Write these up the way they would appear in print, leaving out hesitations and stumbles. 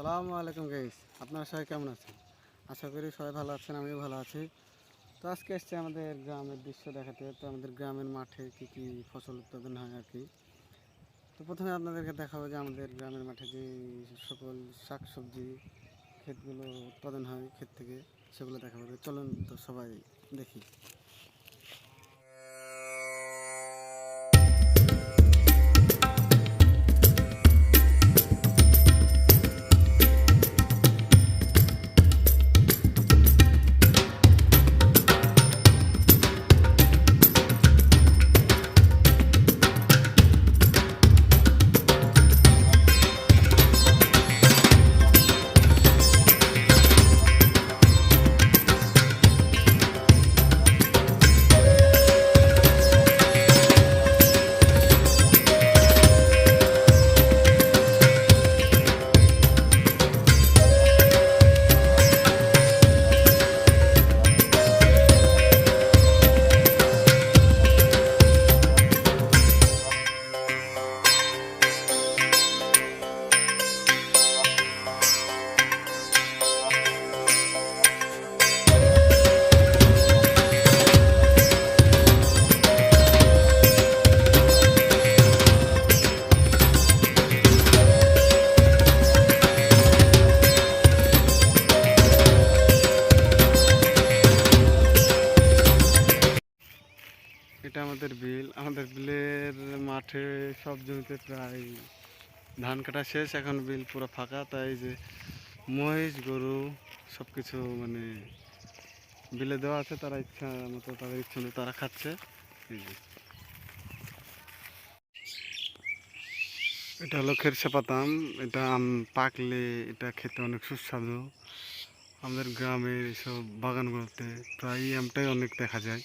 আসসালামু আলাইকুম গাইস, আপনারা সবাই কেমন আছেন? আশা করি সবাই ভালো আছেন, আমিও ভালো আছি। তো আজকে এসছি আমাদের গ্রামের দৃশ্য দেখাতে। তো আমাদের গ্রামের মাঠে কি কি ফসল উৎপাদন হয় আর কি। তো প্রথমে আপনাদেরকে দেখাবো যে আমাদের গ্রামের মাঠে যে সকল শাকসবজি ক্ষেতগুলো উৎপাদন হয় ক্ষেত থেকে, সেগুলো দেখাবো। চলুন তো সবাই দেখি। এটা আমাদের বিলের মাঠে সব জমিতে প্রায় ধান কাটা শেষ, এখন বিল পুরো ফাঁকা। তাই যে মহিষ গরু সব কিছু মানে বিলে দেওয়া আছে, তারা ইচ্ছা মতো তাদের ইচ্ছা মতো তারা খাচ্ছে। এই যে এটা হলো খেরসা পাতাম। এটা আম পাকলে এটা খেতে অনেক সুস্বাদু। আমাদের গ্রামের এইসব বাগানগুলোতে প্রায় আমটাই অনেক দেখা যায়,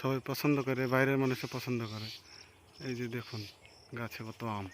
সবাই পছন্দ করে, বাইরের মানুষও পছন্দ করে। এই যে দেখুন গাছে কত আম।